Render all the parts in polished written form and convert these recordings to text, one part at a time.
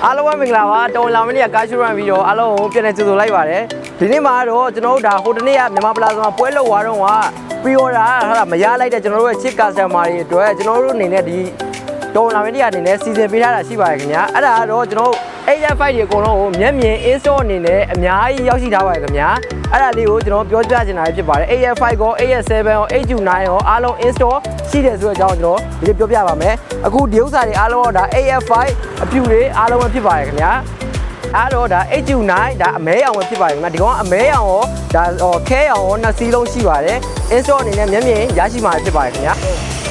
အားလုံးပဲမင်္ဂလာပါတောင်လာမင်းကြီးကားရှူရန်ဗီဒီယိုအားလုံးကိုပြန်လည်ကြိုဆိုလိုက်ပါတယ်ဒီနေ့မှာတော့ကျွန်တော်တို့ဒါဟိုတနေ့ကမြန်မာပလာဇာမှာပွဲလုပ်သွားတော့ကပရီအော်ဒါဟာမရလိုက်တဲ့ကျွန်တော်တို့ရဲ့ချစ်ကာစတမာတွေအတွက်ကျွန်တော်တို့အနေနဲ့ဒီတောင်လာမင်းကြီးအနေနဲ့စီစဉ်ပေးထားတာရှိပါတယ်ခင်ဗျာအဲ့ဒါကတော့ကျွန်တော်တို့ AF5 တွေအကုန်လုံးကိုမျက်မြင် install အနေနဲ့အများကြီးရောက်ရှိထားပါတယ်ခင်ဗျာအဲ့ဒါလေးကိုကျွန်တော်ပြောပြချင်တာဖြစ်ပါတယ် AF5 ကို AF7 ကို 829ကိုအားလုံး install ရှိတယ်ဆိုတဲ့အကြောင်းကျွန်တော်ဒီပြောပြပါမယ်အခုဒီဥစ္စာတွေအားလုံးတော့ဒါ AF5 အပြူတွေအားလုံးပဲဖြစ်ပါတယ်ခင်ဗျာအဲ့တော့ဒါ 829ဒါအမဲရောင်ပဲဖြစ်ပါတယ်ခင်ဗျာဒီကောင်အမဲရောင်ရောဒါခဲရောင်ရောနှစ်စီးလုံးရှိပါတယ် install အနေနဲ့မျက်မြင်ရရှိမှာဖြစ်ပါတယ်ခင်ဗျာ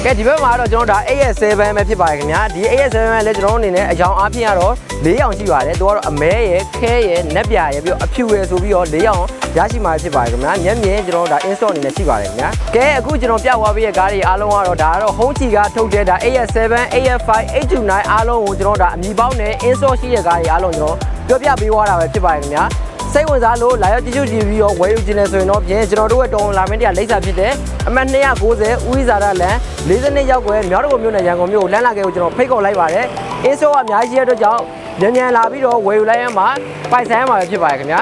ကဲဒီဘက်မှာတော့ကျွန်တော်ဒါ AS7 ပဲဖြစ်ပါတယ်ခင်ဗျာဒီ AS7 ပဲလည်းကျွန်တော်အနေနဲ့အကြောင်းအပြင်ကတော့၄ရောင်ရှိပါတယ်သူကတော့အမဲရယ်ခဲရယ်နက်ပြာရယ်ပြီးတော့အဖြူရယ်ဆိုပြီးတော့၄ရောင်ရရှိမှာဖြစ်ပါတယ်ခင်ဗျာမျက်မြင်ကျွန်တော်ဒါ install အနေနဲ့ရှိပါတယ်ခင်ဗျာကဲအခုကျွန်တော်ပြသွားပေးတဲ့ကားတွေအားလုံးကတော့ဒါကတော့ home ချီကထုတ်တဲ့ဒါ AS7 AF5 829အားလုံးကိုကျွန်တော်ဒါအမီပေါင်းနဲ့ install ရှိတဲ့ကားတွေအားလုံးကျွန်တော်ပြောပြပေးသွားတာပဲဖြစ်ပါတယ်ခင်ဗျာစိတ်ဝင်စားလို့လာရောက်ကြည့်ရှုကြည့်ပြီးတော့ဝယ်ယူခြင်းနဲ့ဆိုရင်တော့ပြင်ကျွန်တော်တို့ရဲ့တောင်လာမင်းတရားလိပ်စာဖြစ်တဲ့အမှတ်290ဦးဇာရလန်42ရောက်ွယ်မြောက်တော်မြို့နယ်ရန်ကုန်မြို့ကိုလမ်းလာခဲ့ကိုကျွန်တော်ဖိတ်ခေါ်လိုက်ပါတယ်အင်းစောကအများကြီးရဲ့အတွက်ကြောင့်မြန်မြန်လာပြီးတော့ဝယ်ယူလိုက်ရမှာပိုက်ဆိုင်ရမှာပဲဖြစ်ပါတယ်ခင်ဗျာ